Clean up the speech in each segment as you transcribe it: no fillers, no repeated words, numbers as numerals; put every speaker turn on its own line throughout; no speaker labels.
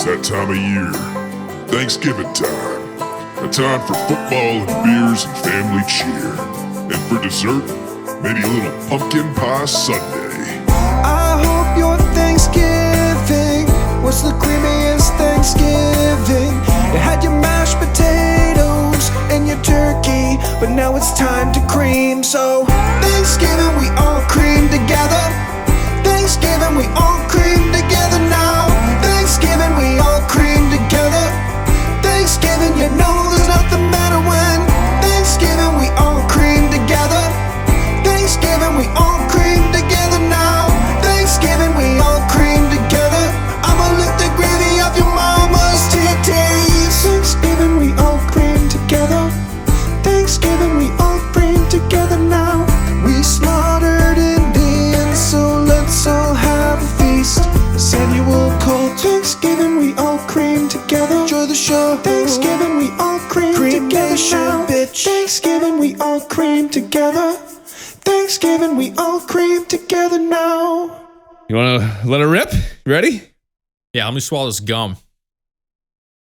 that time of year. Thanksgiving time. A time for football and beers and family cheer. And for dessert, maybe a little pumpkin pie sundae.
I hope your Thanksgiving was the creamiest Thanksgiving. You had your mashed potatoes and your turkey, but now it's time to cream. So Thanksgiving we all cream together. Thanksgiving we all cream together now. Thanksgiving we all cream together. Thanksgiving, you know there's nothing better when Thanksgiving we all cream together. Thanksgiving we all cream together now. Thanksgiving we all cream together. I'ma lick the gravy off your mama's titties. Thanksgiving we all cream together. Thanksgiving we all cream together now. We slaughtered Indians, so let's all have a feast. Samuel called Thanksgiving we all cream together. Enjoy the show. Thanksgiving we all cream together now. Bitch. Thanksgiving we all cream together. Thanksgiving we all cream together now.
You want to let it rip? You ready?
Yeah, let me swallow this gum.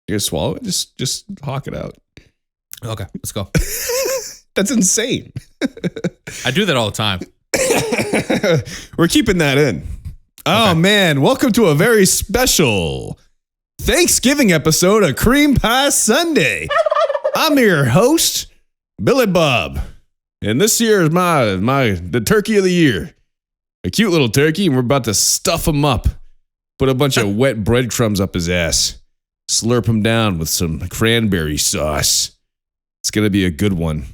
You gonna swallow it? Just hawk it out.
Okay, let's go.
That's insane.
I do that all the time.
We're keeping that in. Oh,
Okay.
man. Welcome to a very special Thanksgiving episode of Cream Pie Sundae. I'm your host, Billy Bob. And this here is the turkey of the year. A cute little turkey, and we're about to stuff him up. Put a bunch of wet breadcrumbs up his ass. Slurp him down with some cranberry sauce. It's going to be a good one.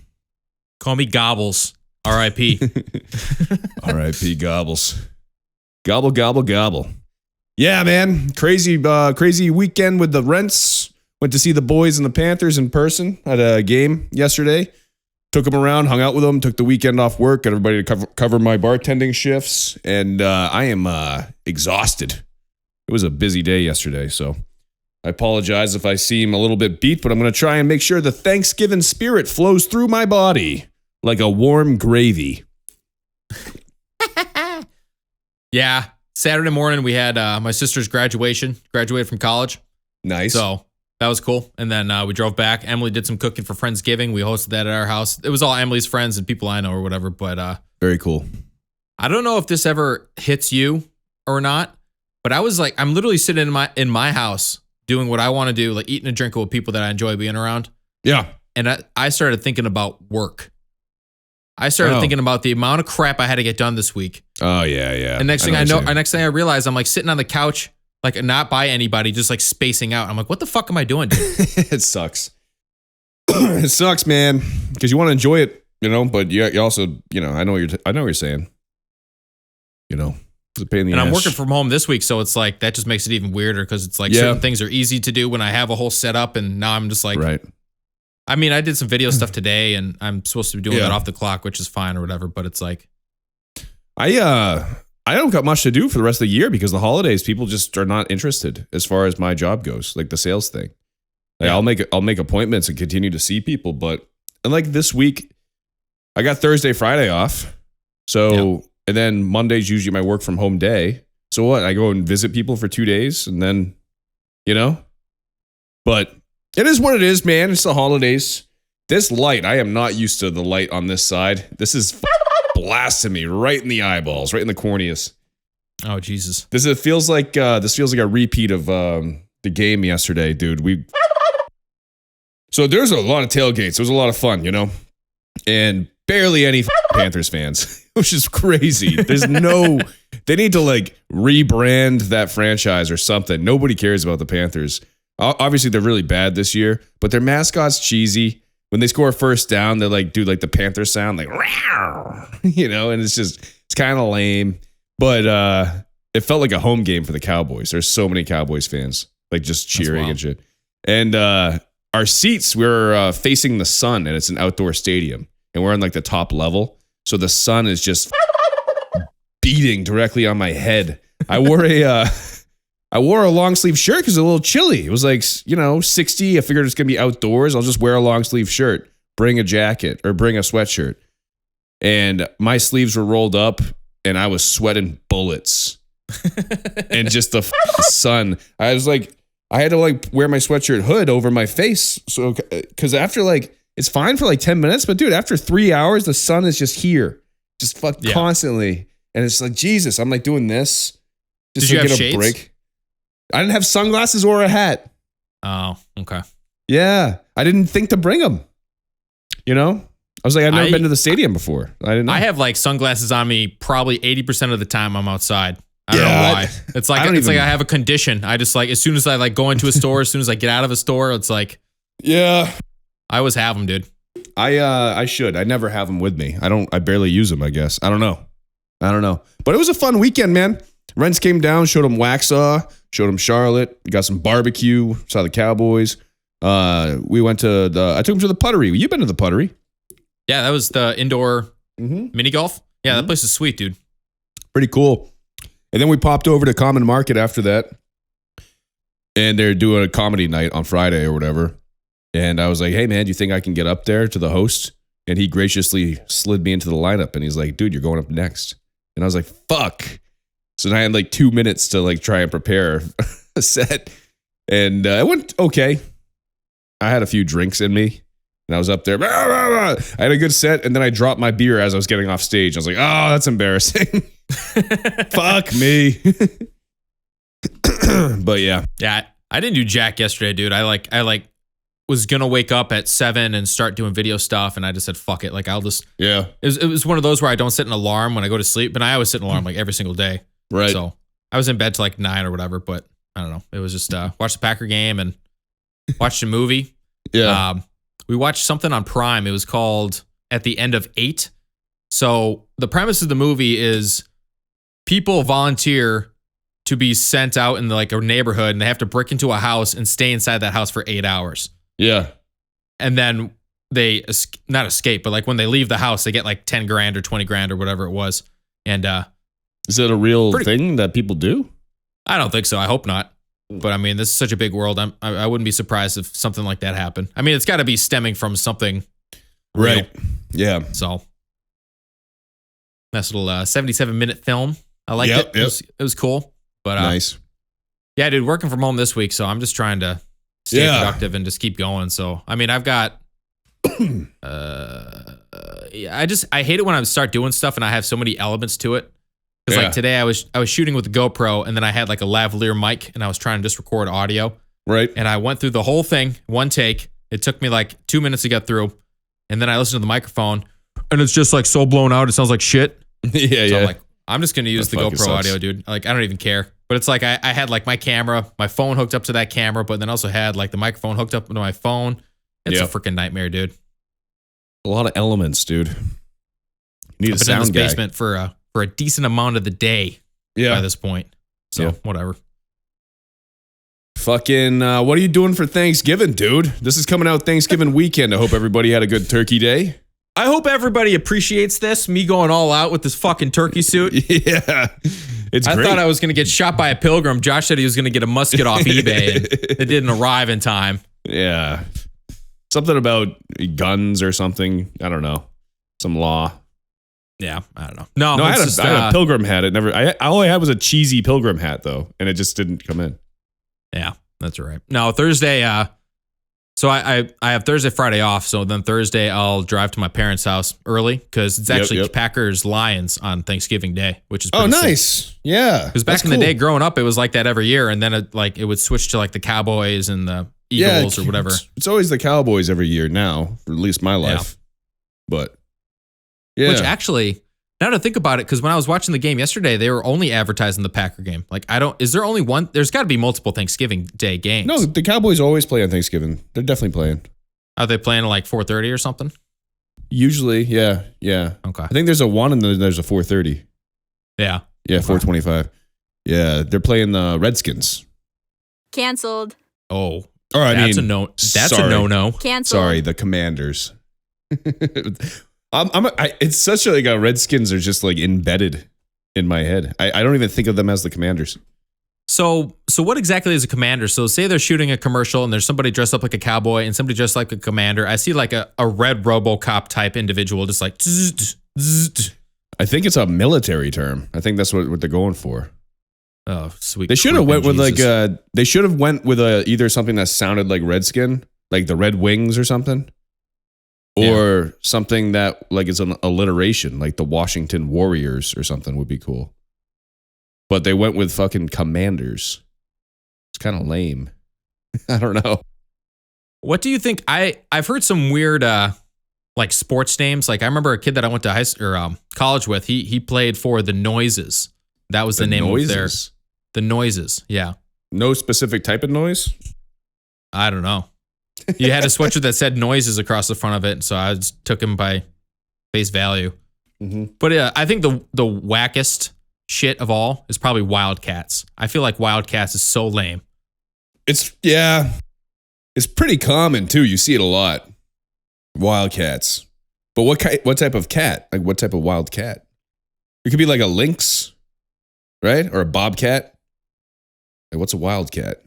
Call me Gobbles. R.I.P.
R.I.P. Gobbles. Gobble, gobble, gobble. Yeah, man. Crazy weekend with the Rents. Went to see the boys and the Panthers in person at a game yesterday. Took them around, hung out with them, took the weekend off work, got everybody to cover my bartending shifts, and I am exhausted. It was a busy day yesterday, so I apologize if I seem a little bit beat, but I'm going to try and make sure the Thanksgiving spirit flows through my body like a warm gravy.
Yeah, Saturday morning we had my sister's graduated from college.
Nice.
So that was cool. And then we drove back. Emily did some cooking for Friendsgiving. We hosted that at our house. It was all Emily's friends and people I know or whatever. But
very cool.
I don't know if this ever hits you or not. But I was like, I'm literally sitting in my house doing what I want to do, like eating and drinking with people that I enjoy being around.
Yeah.
And I started thinking about work. I started thinking about the amount of crap I had to get done this week.
Oh, yeah.
And next thing I realized, I'm like sitting on the couch, like not by anybody, just like spacing out. I'm like, what the fuck am I doing, dude?
It sucks. It sucks, man, because you want to enjoy it, but you also, I know what you're saying. It's a pain in the ass.
And I'm working from home this week, so it's like, that just makes it even weirder because it's like certain things are easy to do when I have a whole setup, and now I'm just like,
right.
I mean, I did some video stuff today, and I'm supposed to be doing that off the clock, which is fine or whatever, but it's like,
I don't got much to do for the rest of the year because the holidays, people just are not interested as far as my job goes, like the sales thing. Like I'll make appointments and continue to see people, but and like this week, I got Thursday, Friday off. So and then Monday's usually my work from home day. So what? I go and visit people for 2 days and then, But it is what it is, man. It's the holidays. This light, I am not used to the light on this side. This is blasting me right in the eyeballs, right in the corneas.
oh, Jesus.
This feels like a repeat of the game yesterday, dude. So there's a lot of tailgates. It was a lot of fun, and barely any Panthers fans, which is crazy. They need to like rebrand that franchise or something. Nobody cares about the Panthers. Obviously, they're really bad this year, but their mascot's cheesy. When they score a first down, they like do like the Panther sound, like, and it's kind of lame. But it felt like a home game for the Cowboys. There's so many Cowboys fans, like just cheering and shit. And our seats, we're facing the sun, and it's an outdoor stadium, and we're on like the top level. So the sun is just beating directly on my head. I wore a long sleeve shirt because it was a little chilly. It was like, 60. I figured it's going to be outdoors. I'll just wear a long sleeve shirt, bring a jacket or bring a sweatshirt. And my sleeves were rolled up and I was sweating bullets. And just the sun. I was like, I had to like wear my sweatshirt hood over my face. So, because after like, it's fine for like 10 minutes, but dude, after 3 hours, the sun is just here, just constantly. And it's like, Jesus, I'm like doing this just
Did
to
you
get
have
a
shades?
break. I didn't have sunglasses or a hat.
Oh, okay.
Yeah. I didn't think to bring them. You know? I was like, I've never been to the stadium before. I didn't know.
I have like sunglasses on me probably 80% of the time I'm outside. I don't know why. It's like I have a condition. I just like, as soon as I like go into a store, as soon as I get out of a store, it's like,
yeah.
I always have them, dude.
I should. I never have them with me. I barely use them, I guess. I don't know. But it was a fun weekend, man. Rents came down, showed them Waxhaw, showed them Charlotte, got some barbecue, saw the Cowboys. We went to I took them to the Puttery. You've been to the Puttery.
Yeah, that was the indoor mini golf. Yeah, that place is sweet, dude.
Pretty cool. And then we popped over to Common Market after that. And they're doing a comedy night on Friday or whatever. And I was like, hey, man, do you think I can get up there to the host? And he graciously slid me into the lineup. And he's like, dude, you're going up next. And I was like, fuck. So then I had like 2 minutes to like try and prepare a set. And it went okay. I had a few drinks in me. And I was up there. I had a good set. And then I dropped my beer as I was getting off stage. I was like, oh, that's embarrassing. Fuck me. But yeah.
Yeah, I didn't do jack yesterday, dude. I was gonna wake up at 7 and start doing video stuff, and I just said fuck it. Like I'll just
Yeah.
It was one of those where I don't set an alarm when I go to sleep, but I always set an alarm like every single day.
Right.
So I was in bed till like 9 or whatever, but I don't know. It was just watch the Packer game and watched a movie.
Yeah.
We watched something on Prime. It was called At the End of 8. So the premise of the movie is people volunteer to be sent out in like a neighborhood, and they have to break into a house and stay inside that house for 8 hours.
Yeah.
And then they not escape, but like when they leave the house, they get like 10 grand or 20 grand or whatever it was. And
is it a real thing that people do?
I don't think so. I hope not. But I mean, this is such a big world. I wouldn't be surprised if something like that happened. I mean, it's got to be stemming from something real.
Right. Yeah.
So nice little 77-minute film. I liked it. It was cool. But
nice.
Yeah, dude, working from home this week, so I'm just trying to stay productive and just keep going. So I mean, I've got I hate it when I start doing stuff and I have so many elements to it. Because like today I was shooting with the GoPro, and then I had like a lavalier mic, and I was trying to just record audio.
Right.
And I went through the whole thing, one take. It took me like 2 minutes to get through. And then I listened to the microphone, and it's just like so blown out. It sounds like shit. So I'm like, I'm just going to use the GoPro audio, dude. Like, I don't even care. But it's like I had like my camera, my phone hooked up to that camera, but then also had like the microphone hooked up to my phone. It's a freaking nightmare, dude.
A lot of elements, dude. You need a sound
in this
guy.
basement for a decent amount of the day by this point. So whatever.
Fucking, what are you doing for Thanksgiving, dude? This is coming out Thanksgiving weekend. I hope everybody had a good turkey day.
I hope everybody appreciates this, me going all out with this fucking turkey suit.
Yeah. It's great.
I thought I was going to get shot by a pilgrim. Josh said he was going to get a musket off eBay, and it didn't arrive in time. Yeah.
Something about guns or something. I don't know. Some law.
Yeah, I don't know. No,
I had a pilgrim hat. All I had was a cheesy pilgrim hat, though, and it just didn't come in.
Yeah, that's right. No, Thursday, so I have Thursday, Friday off, so then Thursday I'll drive to my parents' house early, because it's actually Packers-Lions on Thanksgiving Day, which is pretty
nice.
Sick.
Yeah.
Because back in the day, growing up, it was like that every year, and then it would switch to like the Cowboys and the Eagles or whatever.
It's always the Cowboys every year now, for at least my life. But yeah.
Which actually, now to think about it, because when I was watching the game yesterday, they were only advertising the Packer game. Like, is there only one? There's got to be multiple Thanksgiving Day games.
No, the Cowboys always play on Thanksgiving. They're definitely playing.
Are they playing at like 4:30 or something?
Usually, yeah.
Okay.
I think there's a 1 and then there's a 4:30.
Yeah.
Yeah, 4:25. Yeah, they're playing the Redskins.
Canceled.
Oh.
That's a no. That's a no-no.
Canceled.
Sorry, the Commanders. It's such a Redskins are just like embedded in my head. I don't even think of them as the Commanders.
So what exactly is a commander? So say they're shooting a commercial and there's somebody dressed up like a cowboy and somebody dressed like a commander. I see like a red RoboCop type individual just like.
I think it's a military term. I think that's what they're going for.
Oh, sweet.
They should have went with
Jesus.
they should have went with either something that sounded like Redskin, like the Red Wings or something. Or something that like is an alliteration, like the Washington Warriors or something would be cool. But they went with fucking Commanders. It's kind of lame. I don't know.
What do you think? I've heard some weird like sports names. Like I remember a kid that I went to high school or college with. He played for the Noises. That was the name of the Noises. Yeah.
No specific type of noise?
I don't know. You had a sweatshirt that said Noises across the front of it, so I just took him by face value.
Mm-hmm.
But I think the wackest shit of all is probably Wildcats. I feel like Wildcats is so lame.
It's pretty common too. You see it a lot. Wildcats. But what type of cat? Like what type of wild cat? It could be like a lynx, right? Or a bobcat. Like what's a wildcat?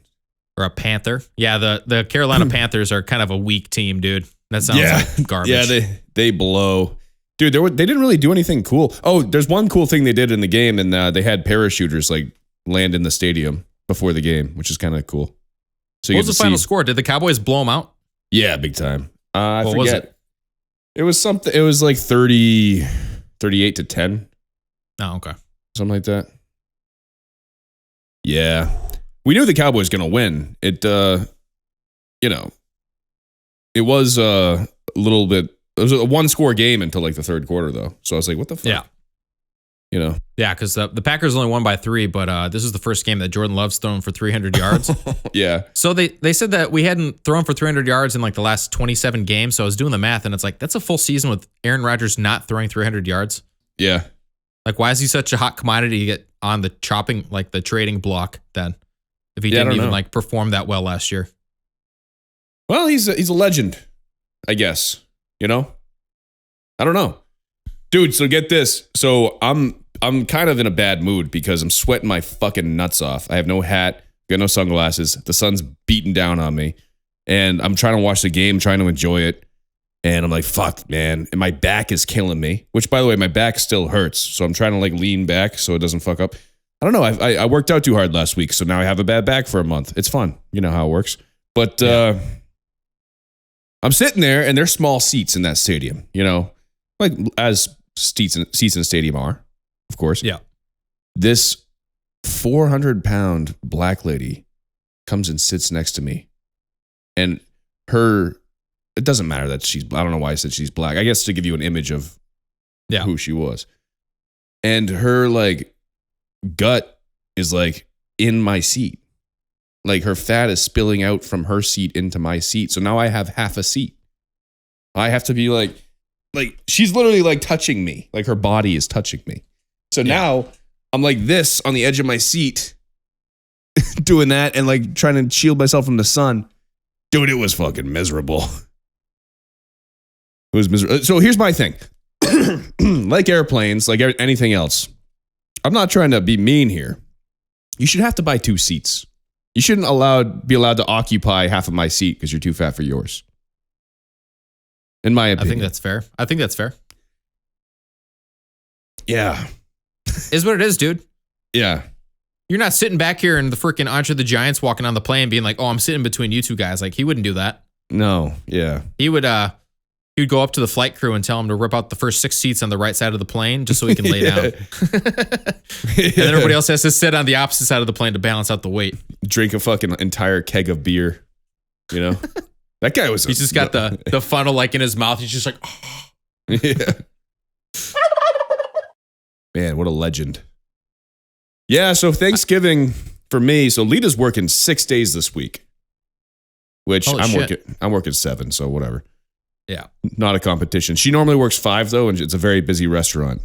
Or a Panther. Yeah, the Carolina Panthers are kind of a weak team, dude. That sounds like garbage.
Yeah, they blow. Dude, they didn't really do anything cool. Oh, there's one cool thing they did in the game, and they had parachuters like land in the stadium before the game, which is kind of cool. So
what was the final score? Did the Cowboys blow them out?
Yeah, big time. I forget.
Was it?
It was something. It was like 38-10.
Oh, okay.
Something like that. Yeah. We knew the Cowboys going to win. It was a little bit. It was a one-score game until like the third quarter, though. So I was like, "What the fuck?"
Yeah, yeah, because the Packers only won by 3, but this is the first game that Jordan Love's thrown for 300 yards.
Yeah.
So they said that we hadn't thrown for 300 yards in like the last 27 games. So I was doing the math, and it's like that's a full season with Aaron Rodgers not throwing 300 yards.
Yeah.
Like, why is he such a hot commodity to get on the the trading block then? If he didn't even like perform that well last year.
Well, he's a legend, I guess. I don't know. Dude, so get this. So I'm kind of in a bad mood because I'm sweating my fucking nuts off. I have no hat, got no sunglasses. The sun's beating down on me. And I'm trying to watch the game, trying to enjoy it. And I'm like, fuck, man. And my back is killing me. Which, by the way, my back still hurts. So I'm trying to like lean back so it doesn't fuck up. I don't know. I worked out too hard last week, so now I have a bad back for a month. It's fun. You know how it works. But I'm sitting there, and there's small seats in that stadium, like as seats in a stadium are, of course.
Yeah.
This 400-pound black lady comes and sits next to me. And it doesn't matter that I don't know why I said she's black. I guess to give you an image of who she was. And her, like, gut is like in my seat. Like her fat is spilling out from her seat into my seat. So now I have half a seat. I have to be like she's literally like touching me. Like her body is touching me. So now I'm like this on the edge of my seat doing that and like trying to shield myself from the sun. Dude, it was fucking miserable. It was miserable. So here's my thing. Like airplanes, like anything else. I'm not trying to be mean here. You should have to buy 2 seats. You shouldn't be allowed to occupy half of my seat because you're too fat for yours. In my opinion.
I think that's fair.
Yeah.
Is what it is, dude.
Yeah.
You're not sitting back here and the freaking Andre the Giant's walking on the plane being like, oh, I'm sitting between you two guys. Like, he wouldn't do that.
No. Yeah.
He would go up to the flight crew and tell him to rip out the first 6 seats on the right side of the plane just so he can lay down. And then everybody else has to sit on the opposite side of the plane to balance out the weight. Drink
a fucking entire keg of beer. That guy was...
He's just got the funnel like in his mouth. He's just like... Oh.
Yeah. Man, what a legend. Yeah, so Thanksgiving for me, so Lita's working 6 days this week. Which I'm working 7, so whatever.
Yeah.
Not a competition. She normally works 5, though, and it's a very busy restaurant.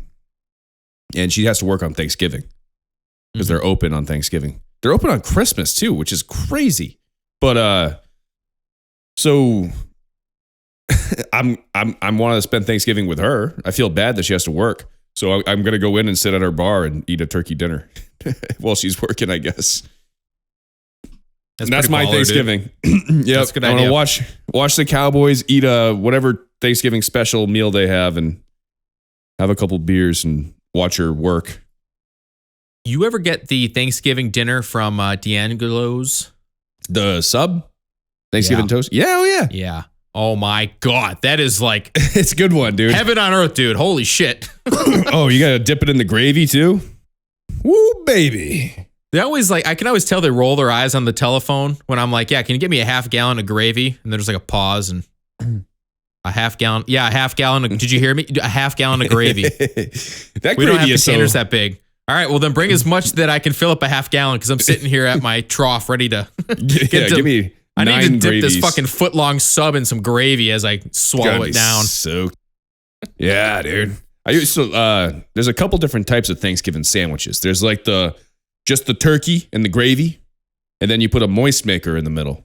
And she has to work on Thanksgiving because they're open on Thanksgiving. They're open on Christmas, too, which is crazy. But, so I'm wanting to spend Thanksgiving with her. I feel bad that she has to work. So I'm going to go in and sit at her bar and eat a turkey dinner while she's working, I guess. That's my Thanksgiving. Yep.
That's a good
I'm
idea.
going to watch the Cowboys, eat whatever Thanksgiving special meal they have, and have a couple beers and watch her work.
You ever get the Thanksgiving dinner from D'Angelo's?
The sub? Thanksgiving toast? Yeah, oh yeah.
Yeah. Oh my God. That is like
it's a good one, dude.
heaven on earth, dude. Holy shit.
Oh, you gotta dip it in the gravy too? Woo, baby.
They always like, I can always tell they roll their eyes on the telephone when I'm like, yeah, can you get me a half gallon of gravy? And there's like a pause and a half gallon. Yeah, a half gallon. Did you hear me? A half gallon of gravy.
That
We don't have
gravy is
containers
so...
that big. All right, well then bring as much that I can fill up a half gallon because I'm sitting here at my trough ready to
give me
I need
9
to dip
gravies.
this fucking foot-long sub in some gravy as I swallow it down.
So, yeah, dude. There's a couple different types of Thanksgiving sandwiches. There's like just the turkey and the gravy, and then you put a moist maker in the middle.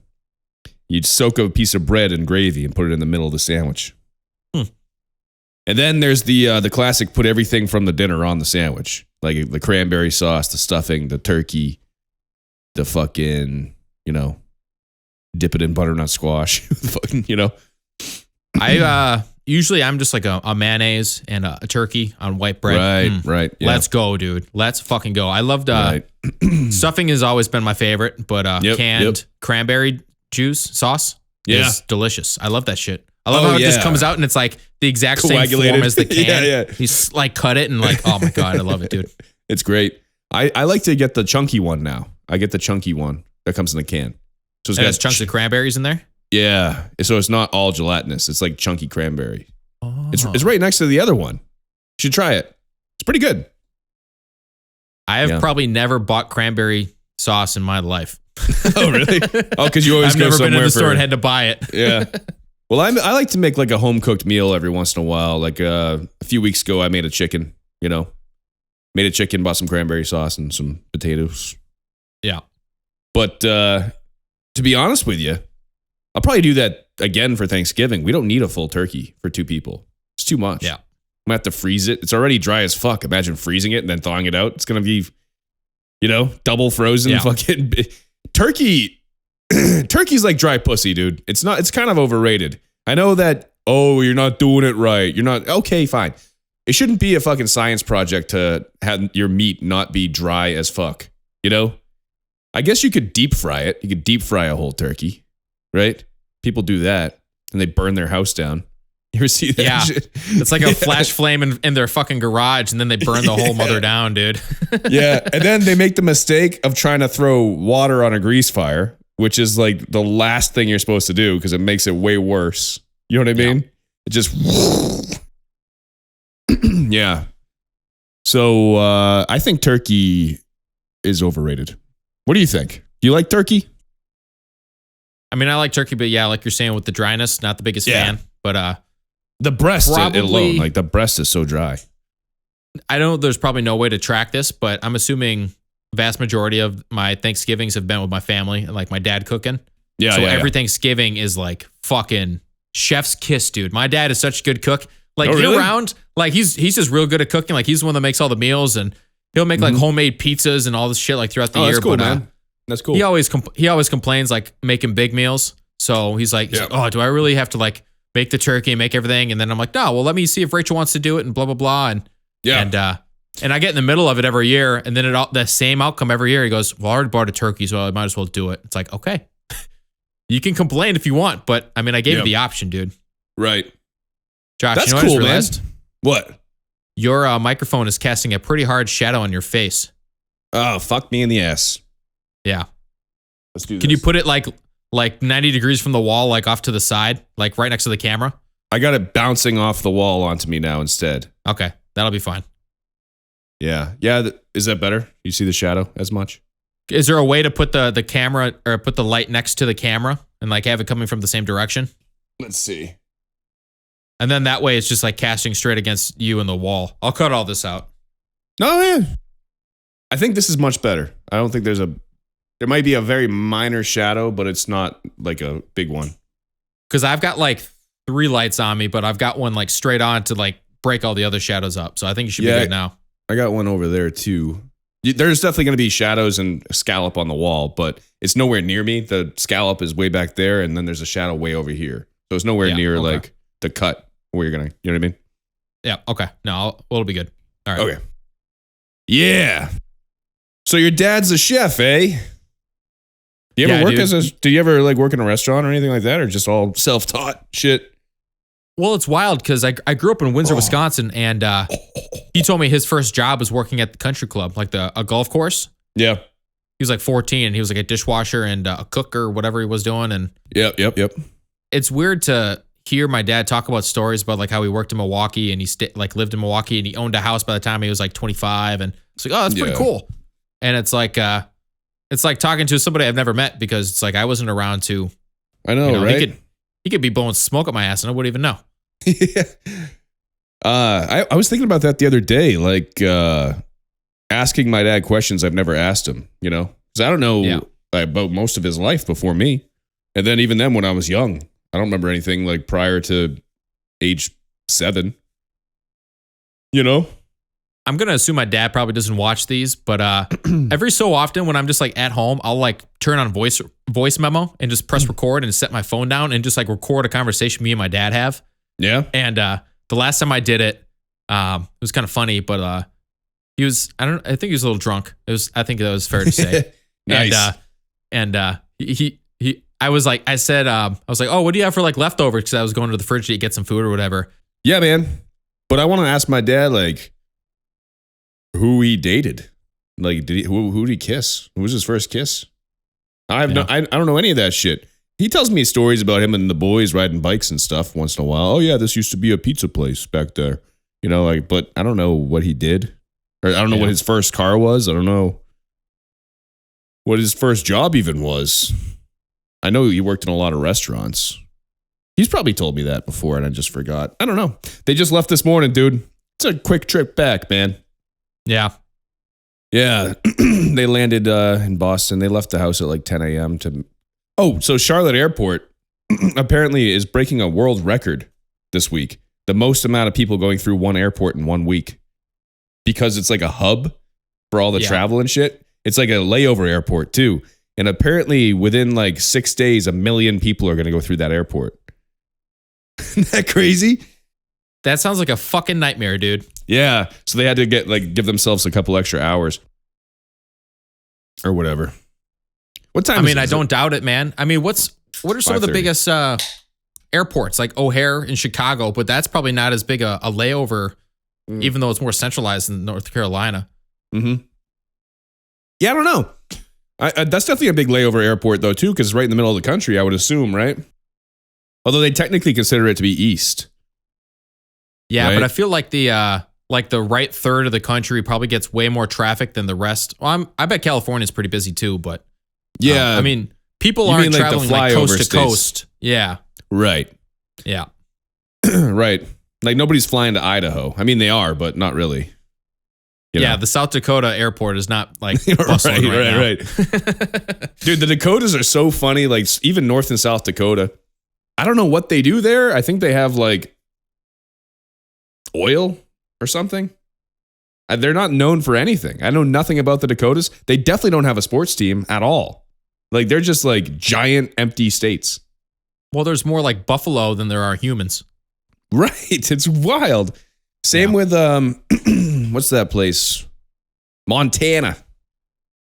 You'd soak a piece of bread in gravy and put it in the middle of the sandwich. And then there's the classic put everything from the dinner on the sandwich. Like the cranberry sauce, the stuffing, the turkey, the fucking, dip it in butternut squash. Fucking,
I usually I'm just like a mayonnaise and a turkey on white bread.
Right. Yeah.
Let's go, dude. Let's fucking go. I loved stuffing has always been my favorite, but canned cranberry juice sauce is delicious. I love that shit. I love how it just comes out and it's like the exact same form as the can.
Yeah.
You like cut it and like, oh my God, I love it, dude.
It's great. I like to get the chunky one now. I get the chunky one that comes in the can. So
It has chunks of cranberries in there?
Yeah. So it's not all gelatinous. It's like chunky cranberry.
Oh.
It's right next to the other one. You should try it. It's pretty good.
I have probably never bought cranberry sauce in my life.
Oh, really? Oh, because you always
I've
go
never been in
somewhere
the store
for-
and had to buy it.
Yeah. Well, I like to make like a home cooked meal every once in a while. Like a few weeks ago, I made a chicken, made a chicken, bought some cranberry sauce and some potatoes.
Yeah.
But to be honest with you, I'll probably do that again for Thanksgiving. We don't need a full turkey for 2 people. It's too much.
Yeah.
I'm gonna have to freeze it. It's already dry as fuck. Imagine freezing it and then thawing it out. It's gonna be, double frozen fucking turkey. Turkey's like dry pussy, dude. It's kind of overrated. I know that, you're not doing it right. You're not, okay, fine. It shouldn't be a fucking science project to have your meat not be dry as fuck, I guess you could deep fry it. You could deep fry a whole turkey, right? People do that and they burn their house down. You ever see that
Yeah.
shit?
It's like a flash flame in their fucking garage and then they burn the whole mother down, dude.
Yeah. And then they make the mistake of trying to throw water on a grease fire, which is like the last thing you're supposed to do because it makes it way worse. You know what I mean?
Yeah.
It just, yeah. So I think turkey is overrated. What do you think? Do you like turkey?
I mean, I like turkey, but yeah, like you're saying with the dryness, not the biggest fan. But
the breast
probably,
alone, like the breast is so dry.
I know there's probably no way to track this, but I'm assuming vast majority of my Thanksgivings have been with my family and like my dad cooking.
Yeah.
So every Thanksgiving is like fucking chef's kiss, dude. My dad is such a good cook. Like
really?
year round, like he's just real good at cooking. Like he's the one that makes all the meals and he'll make like homemade pizzas and all this shit like throughout the year.
That's cool,
but
man. That's cool.
he always complains like making big meals. So he's like, oh, do I really have to like make the turkey and make everything? And then I'm like, no, well, let me see if Rachel wants to do it and blah, blah, blah. And I get in the middle of it every year. And then the same outcome every year. He goes, well, I already bought a turkey, so I might as well do it. It's like, okay, you can complain if you want, but I mean, I gave you the option, dude.
Right.
Josh,
That's
you know what I
cool,
just
man.
realized?
What?
Your microphone is casting a pretty hard shadow on your face.
Oh, fuck me in the ass.
Yeah.
Let's do this.
Can you put it like 90 degrees from the wall, like off to the side, like right next to the camera?
I got it bouncing off the wall onto me now instead.
Okay. That'll be fine.
Yeah. Yeah. Is that better? You see the shadow as much?
Is there a way to put the camera or put the light next to the camera and like have it coming from the same direction?
Let's see.
And then that way it's just like casting straight against you and the wall. I'll cut all this out.
No, man. I think this is much better. I don't think there might be a very minor shadow, but it's not like a big one.
Because I've got like 3 lights on me, but I've got one like straight on to like break all the other shadows up. So I think you should be good now.
I got one over there too. There's definitely going to be shadows and a scallop on the wall, but it's nowhere near me. The scallop is way back there, and then there's a shadow way over here. So it's nowhere near like the cut where you're going to, you know what I mean?
Yeah. Okay. No, it'll be good. All right.
Okay. Yeah. So your dad's a chef, eh? Do you ever like work in a restaurant or anything like that, or just all self-taught shit?
Well, it's wild because I grew up in Windsor, Wisconsin, and he told me his first job was working at the country club, like a golf course.
Yeah.
He was like 14, and he was like a dishwasher and a cook or whatever he was doing. And
Yep.
it's weird to hear my dad talk about stories about like how he worked in Milwaukee and he lived in Milwaukee and he owned a house by the time he was like 25. And it's like, oh, that's pretty cool. And it's like talking to somebody I've never met because it's like I wasn't around to.
I know, right?
He could be blowing smoke up my ass and I wouldn't even know.
Yeah. I was thinking about that the other day, like asking my dad questions I've never asked him, you know? Because I don't know about most of his life before me. And then even then when I was young, I don't remember anything like prior to age 7. You know?
I'm going to assume my dad probably doesn't watch these, but every so often when I'm just like at home, I'll like turn on voice memo and just press record and set my phone down and just like record a conversation me and my dad have.
Yeah.
And the last time I did it, it was kind of funny, but he was, I think he was a little drunk. I think that was fair to say.
Nice.
I was like, oh, what do you have for like leftovers? Because I was going to the fridge to get some food or whatever.
Yeah, man. But I want to ask my dad, like, who he dated. Like, who did he kiss? Who was his first kiss? I don't know any of that shit. He tells me stories about him and the boys riding bikes and stuff once in a while. Oh yeah, this used to be a pizza place back there. You know, like, but I don't know what he did. Or I don't know what his first car was. I don't know what his first job even was. I know he worked in a lot of restaurants. He's probably told me that before and I just forgot. I don't know. They just left this morning, dude. It's a quick trip back, man.
Yeah.
Yeah. They landed in Boston. They left the house at like 10 a.m. So Charlotte Airport apparently is breaking a world record this week. The most amount of people going through one airport in 1 week. Because it's like a hub for all the travel and shit. It's like a layover airport too. And apparently within like 6 days, 1 million people are going to go through that airport. Isn't that crazy?
That sounds like a fucking nightmare, dude.
Yeah. So they had to give themselves a couple extra hours. Or whatever. What time
I don't doubt it, man. I mean, what are some of the biggest airports? Like O'Hare in Chicago, but that's probably not as big a layover, even though it's more centralized in North Carolina.
Mm-hmm. Yeah, I don't know. That's definitely a big layover airport, though, too, because it's right in the middle of the country, I would assume, right? Although they technically consider it to be east.
Yeah,
right?
But I feel like the right third of the country probably gets way more traffic than the rest. Well, I bet California's pretty busy, too, but...
Yeah.
I mean, people aren't traveling like coast to coast. Yeah.
Right.
Yeah.
Right. Like nobody's flying to Idaho. I mean, they are, but not really. You know?
The South Dakota airport is not like bustling right.
Dude, the Dakotas are so funny. Like even North and South Dakota. I don't know what they do there. I think they have like oil or something. They're not known for anything. I know nothing about the Dakotas. They definitely don't have a sports team at all. Like they're just like giant empty states.
Well, there's more like buffalo than there are humans.
Right. It's wild. Same with what's that place? Montana.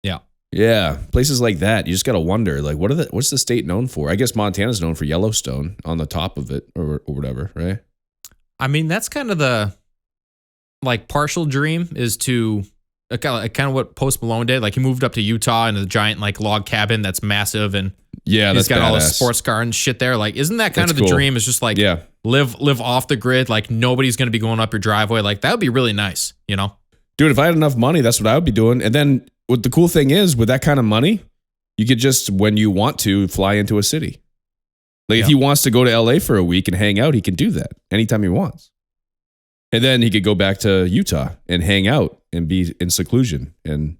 Yeah.
Yeah. Places like that. You just gotta wonder, like, what's the state known for? I guess Montana's known for Yellowstone on the top of it or whatever, right?
I mean, that's kind of the like partial dream is to kind of what Post Malone did. Like he moved up to Utah in a giant like log cabin that's massive and he's got all his sports car and shit there. Like, isn't that kind of the dream? Is just like live off the grid. Like nobody's going to be going up your driveway. Like that would be really nice, you know?
Dude, if I had enough money, that's what I would be doing. And then what the cool thing is with that kind of money, you could just, when you want to, fly into a city. Like if he wants to go to LA for a week and hang out, he can do that anytime he wants. And then he could go back to Utah and hang out and be in seclusion. And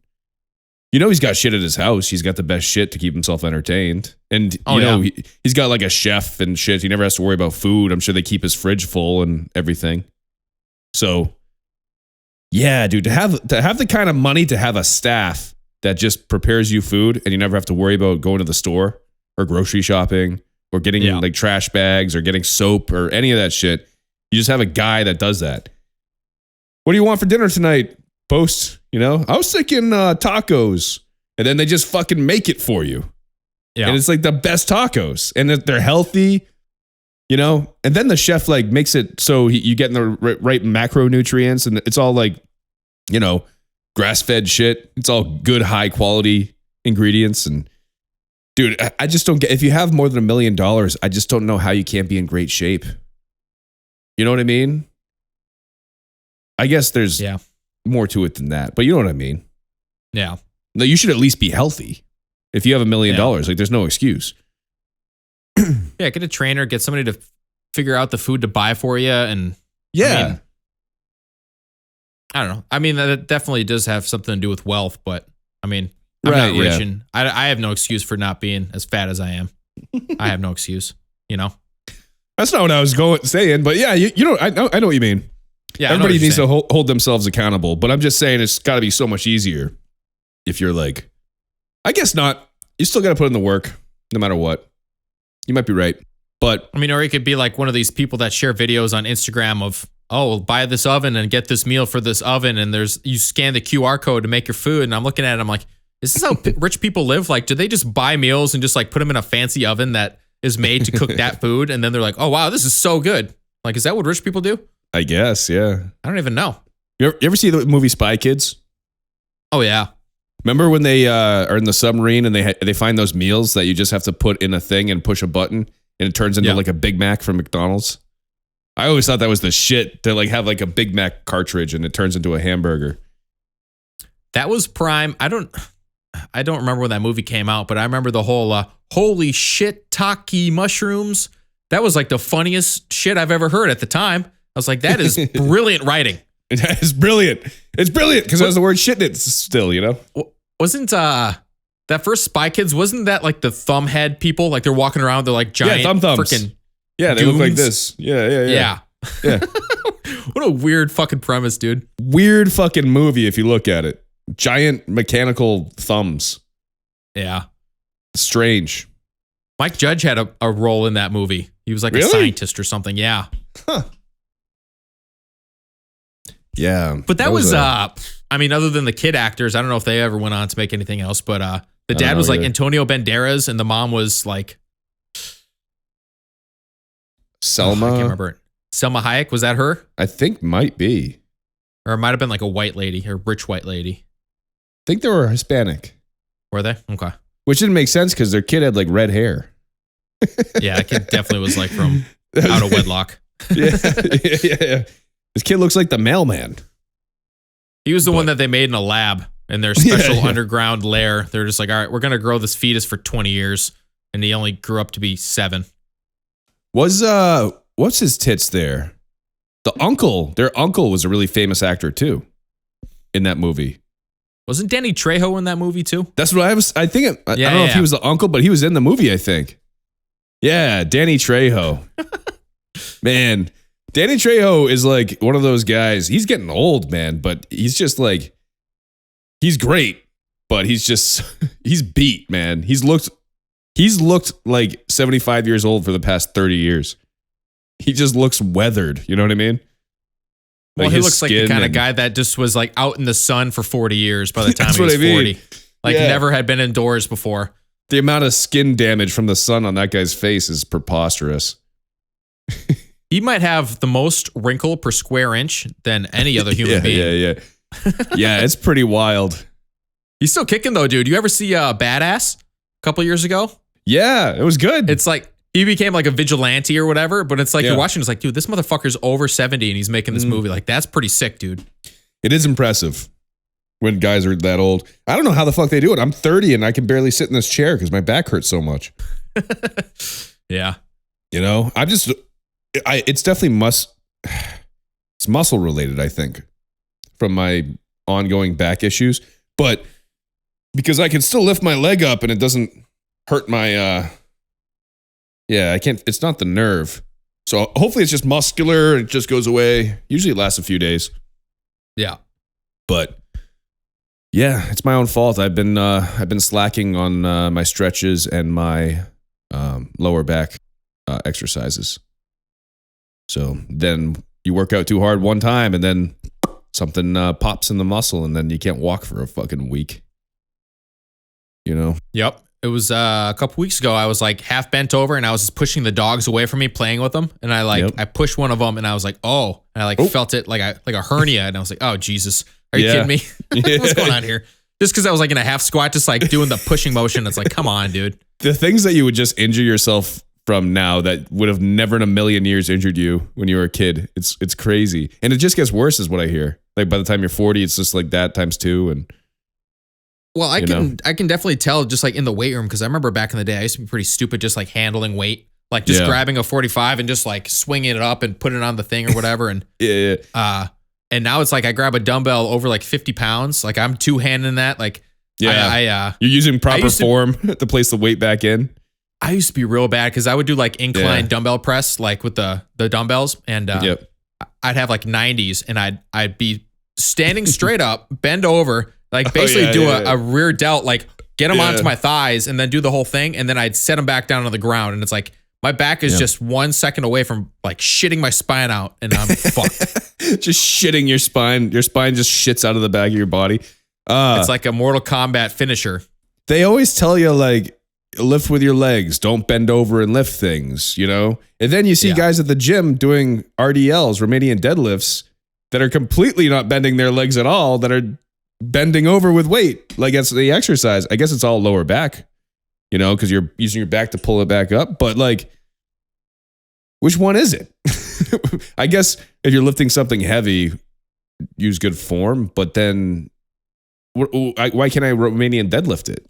you know he's got shit at his house. He's got the best shit to keep himself entertained. And you know he's got like a chef and shit. He never has to worry about food. I'm sure they keep his fridge full and everything. So yeah, dude, to have the kind of money to have a staff that just prepares you food and you never have to worry about going to the store or grocery shopping or getting like trash bags or getting soap or any of that shit. You just have a guy that does that. What do you want for dinner tonight, Post? You know, I was thinking tacos, and then they just fucking make it for you.
Yeah.
And it's like the best tacos, and they're healthy, you know. And then the chef like makes it so you get in the right macronutrients, and it's all like, you know, grass-fed shit. It's all good, high quality ingredients. And dude, I just don't get, if you have more than $1 million, I just don't know how you can't be in great shape. You know what I mean? I guess there's more to it than that, but you know what I mean?
Yeah.
No, you should at least be healthy. If you have $1 million, like there's no excuse.
Yeah, get a trainer, get somebody to figure out the food to buy for you. And
yeah.
I don't know. I mean, that definitely does have something to do with wealth, but I mean, I'm not rich and I have no excuse for not being as fat as I am. I have no excuse, you know?
That's not what I was saying, but yeah, you know, I know what you mean.
Yeah,
everybody needs to hold themselves accountable, but I'm just saying it's got to be so much easier if you're like, I guess not. You still got to put in the work no matter what. You might be right, but
I mean, or you could be like one of these people that share videos on Instagram of, oh, buy this oven and get this meal for this oven, and you scan the QR code to make your food, and I'm looking at it, I'm like, is this how rich people live? Like, do they just buy meals and just like put them in a fancy oven that is made to cook that food, and then they're like, oh wow, this is so good. Like, is that what rich people do?
I guess, yeah.
I don't even know.
You ever see the movie Spy Kids?
Oh yeah.
Remember when they are in the submarine and they find those meals that you just have to put in a thing and push a button and it turns into like a Big Mac from McDonald's? I always thought that was the shit to like have like a Big Mac cartridge and it turns into a hamburger.
That was prime. I don't remember when that movie came out, but I remember the whole holy shit taki mushrooms. That was like the funniest shit I've ever heard at the time. I was like, that is brilliant writing.
It is brilliant. It's brilliant because there's the word shit in it still, you know?
Wasn't that first Spy Kids, wasn't that like the thumb head people? Like they're walking around, they're like giant
thumbs.
Freaking
yeah, they
goons?
look like this. Yeah.
What a weird fucking premise, dude.
Weird fucking movie if you look at it. Giant mechanical thumbs.
Yeah.
Strange.
Mike Judge had a role in that movie. He was like a scientist or something. Yeah.
Huh. Yeah.
But that was I mean, other than the kid actors, I don't know if they ever went on to make anything else, but the dad was like Antonio Banderas and the mom was like
Selma.
I can't remember. Selma Hayek, was that her?
I think might be.
Or it might have been like a white lady, or rich white lady.
I think they were Hispanic.
Were they? Okay.
Which didn't make sense because their kid had like red hair.
Yeah, that kid definitely was like from out of wedlock.
Yeah. This kid looks like the mailman.
He was the one that they made in a lab in their special underground lair. They're just like, all right, we're going to grow this fetus for 20 years. And he only grew up to be 7.
What's his tits there? Their uncle was a really famous actor too in that movie.
Wasn't Danny Trejo in that movie too?
That's what I was, I think, I don't know if he was the uncle, but he was in the movie, I think. Yeah, Danny Trejo. Man, Danny Trejo is like one of those guys. He's getting old, man, but he's just like, he's great, but he's beat, man. He's looked like 75 years old for the past 30 years. He just looks weathered. You know what I mean?
Well, he looks like the kind of guy that just was like out in the sun for 40 years by the time he was 40. Like never had been indoors before.
The amount of skin damage from the sun on that guy's face is preposterous.
He might have the most wrinkle per square inch than any other human being.
Yeah, it's pretty wild.
He's still kicking though, dude. You ever see Badass a couple years ago?
Yeah, it was good.
It's like he became like a vigilante or whatever, but it's like you're watching, it's like, dude, this motherfucker's over 70 and he's making this movie. Like, that's pretty sick, dude.
It is impressive when guys are that old. I don't know how the fuck they do it. I'm 30 and I can barely sit in this chair because my back hurts so much.
Yeah.
You know, it's definitely it's muscle related, I think, from my ongoing back issues. But because I can still lift my leg up and it doesn't hurt my, I can't, it's not the nerve. So hopefully it's just muscular and it just goes away. Usually it lasts a few days.
Yeah.
But yeah, it's my own fault. I've been slacking on my stretches and my lower back exercises. So then you work out too hard one time and then something pops in the muscle and then you can't walk for a fucking week. You know?
Yep. It was a couple weeks ago. I was like half bent over and I was just pushing the dogs away from me, playing with them. And I pushed one of them and I was like, oh, and I felt it like a hernia. And I was like, oh, Jesus. Are you kidding me? What's going on here? Just because I was like in a half squat, just like doing the pushing motion. It's like, come on, dude.
The things that you would just injure yourself from now that would have never in a million years injured you when you were a kid. It's crazy. And it just gets worse is what I hear. Like by the time you're 40, it's just like that times 2. And
well, I can definitely tell just like in the weight room, because I remember back in the day, I used to be pretty stupid just like handling weight. Like just grabbing a 45 and just like swinging it up and putting it on the thing or whatever. And and now it's like I grab a dumbbell over like 50 pounds. Like I'm two-handing that. Like
you're using proper form to place the weight back in.
I used to be real bad because I would do like incline dumbbell press, like with the dumbbells, and I'd have like 90s, and I'd be standing straight up, bend over, like basically a rear delt, like get them onto my thighs, and then do the whole thing, and then I'd set them back down on the ground, and it's like my back is just 1 second away from like shitting my spine out, and I'm fucked.
Just shitting your spine. Your spine just shits out of the back of your body.
It's like a Mortal Kombat finisher.
They always tell you like, lift with your legs, don't bend over and lift things, you know? And then you see guys at the gym doing RDLs, Romanian deadlifts, that are completely not bending their legs at all, that are bending over with weight. Like that's the exercise. I guess it's all lower back, you know, because you're using your back to pull it back up. But like, which one is it? I guess if you're lifting something heavy, use good form, but then why can't I Romanian deadlift it?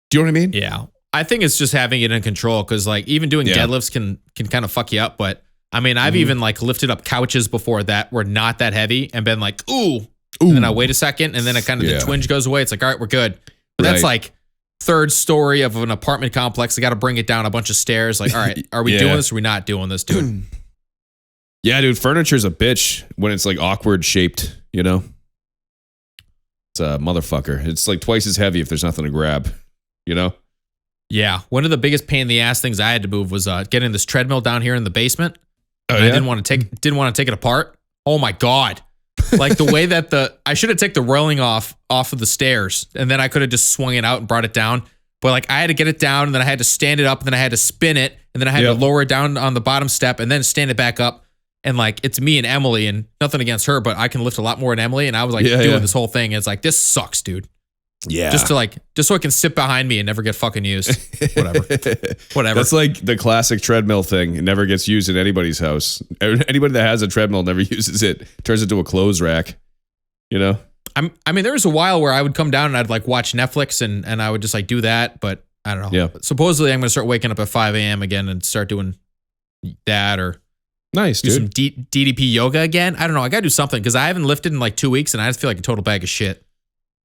Do you know what I mean?
Yeah. I think it's just having it in control, because like even doing deadlifts can kind of fuck you up. But I mean, I've even like lifted up couches before that were not that heavy and been like, ooh. And then I wait a second and then it kind of the twinge goes away. It's like, all right, we're good. But that's like third story of an apartment complex. I got to bring it down a bunch of stairs. Like, all right, are we doing this or are we not doing this, dude?
Yeah, dude, furniture's a bitch when it's like awkward shaped, you know? It's a motherfucker. It's like twice as heavy if there's nothing to grab. You know?
Yeah. One of the biggest pain in the ass things I had to move was getting this treadmill down here in the basement. I didn't want to take it apart. Oh my God. Like the way that I should have taken the railing off of the stairs, and then I could have just swung it out and brought it down. But like I had to get it down, and then I had to stand it up, and then I had to spin it, and then I had to lower it down on the bottom step and then stand it back up. And like it's me and Emily, and nothing against her, but I can lift a lot more than Emily. And I was like doing this whole thing. And it's like, this sucks, dude. Yeah. Just so it can sit behind me and never get fucking used. Whatever.
That's like the classic treadmill thing. It never gets used in anybody's house. Anybody that has a treadmill never uses it. Turns into a clothes rack. You know?
I mean, there was a while where I would come down and I'd like watch Netflix and I would just like do that, but I don't know. Yeah. Supposedly I'm going to start waking up at 5 a.m. again and start doing that, or
nice,
do
dude.
some DDP yoga again. I don't know. I got to do something because I haven't lifted in like 2 weeks and I just feel like a total bag of shit.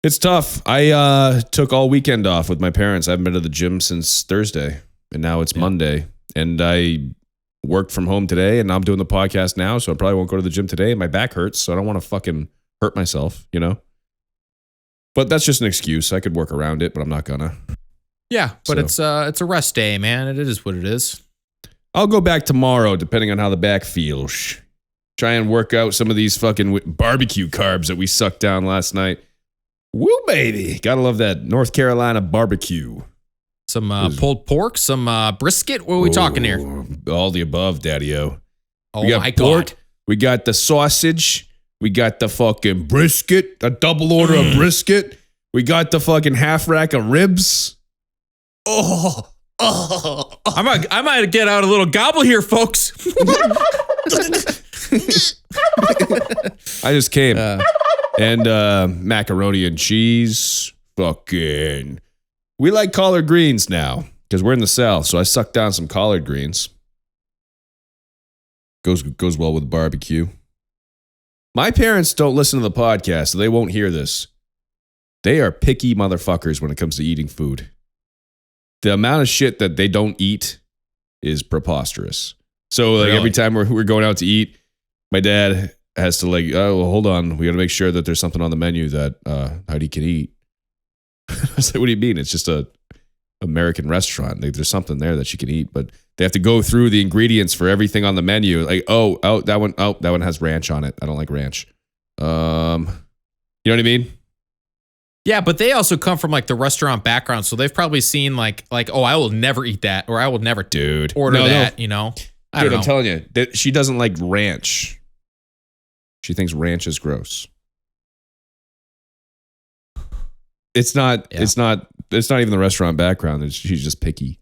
It's tough. I took all weekend off with my parents. I haven't been to the gym since Thursday, and now it's Monday. And I worked from home today, and now I'm doing the podcast now, so I probably won't go to the gym today. And my back hurts, so I don't want to fucking hurt myself, you know? But that's just an excuse. I could work around it, but I'm not gonna.
Yeah, but it's a rest day, man. It is what it is.
I'll go back tomorrow, depending on how the back feels. Try and work out some of these fucking barbecue carbs that we sucked down last night. Woo, baby. Gotta love that North Carolina barbecue.
Some pulled pork, some brisket. What are we talking here?
All the above, daddy-o.
Oh, my God.
We got the sausage. We got the fucking brisket, a double order of brisket. We got the fucking half rack of ribs.
I might get out a little gobble here, folks.
I just came. And macaroni and cheese. Fucking. We like collard greens now because we're in the South. So I sucked down some collard greens. Goes well with barbecue. My parents don't listen to the podcast, so they won't hear this. They are picky motherfuckers when it comes to eating food. The amount of shit that they don't eat is preposterous. So like every time we're going out to eat, my dad has to like, oh, well, hold on. We got to make sure that there's something on the menu that Heidi can eat. I was like, what do you mean? It's just a American restaurant. Like, there's something there that she can eat, but they have to go through the ingredients for everything on the menu. Like, that one has ranch on it. I don't like ranch. You know what I mean?
Yeah, but they also come from like the restaurant background, so they've probably seen like oh, I will never eat that, or I will never order that. You know, I don't know.
I'm telling you, she doesn't like ranch. She thinks ranch is gross. It's not. Yeah. It's not even the restaurant background. She's just picky.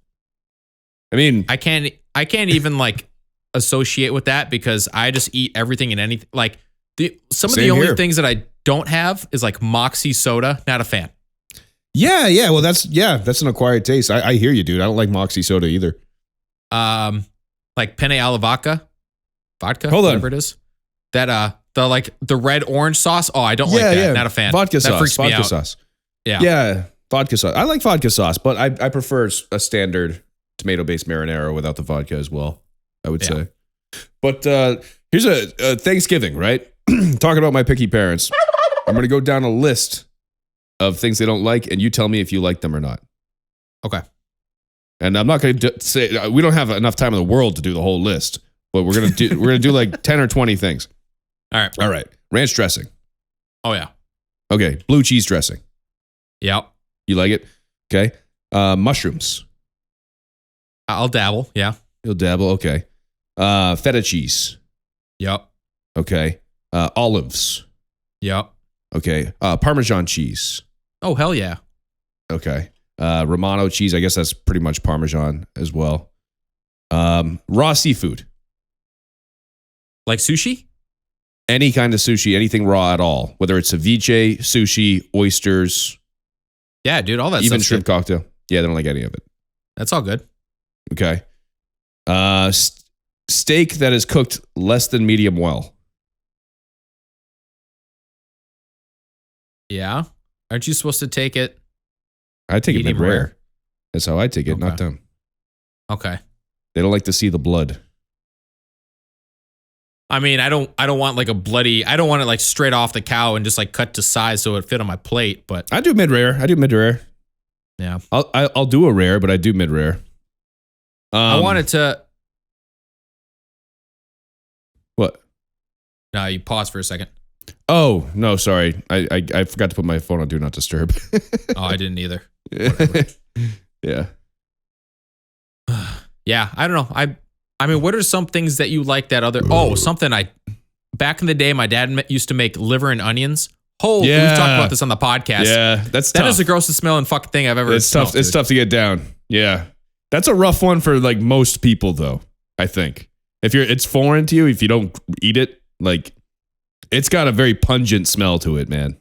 I mean,
I can't even like associate with that because I just eat everything and anything. Like some of the only things that I don't have is like Moxie soda. Not a fan.
Yeah. Well, that's an acquired taste. I hear you, dude. I don't like Moxie soda either.
Like penne alla vodka,
whatever
it is. That the red orange sauce. Oh, I don't like that. Yeah. Not a fan.
Vodka sauce.
That freaks me out.
Sauce.
Yeah.
Vodka sauce. I like vodka sauce, but I prefer a standard tomato-based marinara without the vodka as well, I would say. But here's a Thanksgiving, right? Talking about my picky parents. I'm going to go down a list of things they don't like, and you tell me if you like them or not.
Okay.
And I'm not going to say we don't have enough time in the world to do the whole list, but we're going to do like 10 or 20 things.
All right.
Ranch dressing.
Oh yeah.
Okay. Blue cheese dressing.
Yep.
You like it? Okay. Mushrooms.
I'll dabble. Yeah.
You'll dabble. Okay. Feta cheese.
Yep.
Okay. Olives.
Yep.
Okay. Parmesan cheese.
Oh, hell yeah.
Okay. Romano cheese. I guess that's pretty much Parmesan as well. Raw seafood.
Like sushi?
Any kind of sushi, anything raw at all. Whether it's ceviche, sushi, oysters.
Yeah, dude, all that
even
stuff.
Shrimp cocktail. Yeah, they don't like any of it.
That's all good.
Okay. Steak that is cooked less than medium well.
Yeah. Aren't you supposed to take it?
I take it mid-rare. That's how I take it, not them.
Okay.
They don't like to see the blood.
I mean, I don't want like I don't want it like straight off the cow and just like cut to size so it fit on my plate, but
I do mid-rare.
Yeah.
I'll do a rare, but I do mid-rare.
I wanted to.
What?
No, you pause for a second.
Oh, no, sorry. I forgot to put my phone on Do Not Disturb.
Oh, I didn't either.
Yeah.
Yeah, I don't know. I mean, what are some things that you like that other... Oh, something back in the day, my dad used to make liver and onions. We've talked about this on the podcast.
Yeah, that
is the grossest smelling fucking thing I've ever smelled.
It's tough to get down. Yeah. That's a rough one for like most people though, I think. It's foreign to you, if you don't eat it, like it's got a very pungent smell to it, man.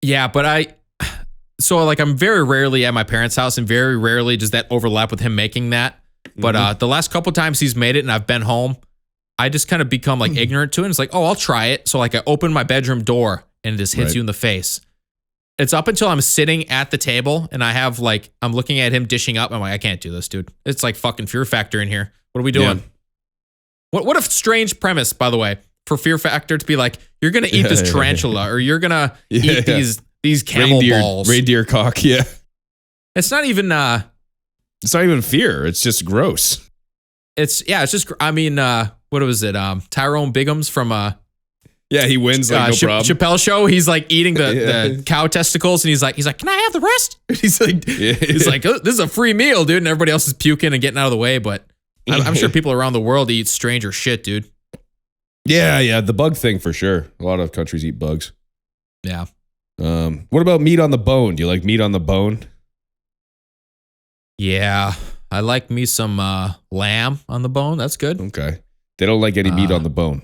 Yeah, but I'm very rarely at my parents' house and very rarely does that overlap with him making that. But the last couple times he's made it and I've been home, I just kind of become like ignorant to it. It's like, oh, I'll try it. So like I open my bedroom door and it just hits you in the face. It's up until I'm sitting at the table and I'm looking at him dishing up. I'm like, I can't do this, dude. It's like fucking Fear Factor in here. What are we doing? Yeah. What a strange premise, by the way, for Fear Factor to be like, you're going to eat this tarantula or you're going to eat these camel balls.
Reindeer cock, yeah.
It's not even
fear. It's just gross.
It's just, I mean, what was it? Tyrone Biggums from
yeah, he wins like no problem.
Chappelle show. He's like eating the cow testicles, and he's like, can I have the rest? He's like, oh, this is a free meal, dude. And everybody else is puking and getting out of the way. But I'm sure people around the world eat stranger shit, dude.
Yeah, the bug thing for sure. A lot of countries eat bugs.
Yeah.
What about meat on the bone? Do you like meat on the bone?
Yeah, I like me some lamb on the bone. That's good.
Okay. They don't like any meat on the bone.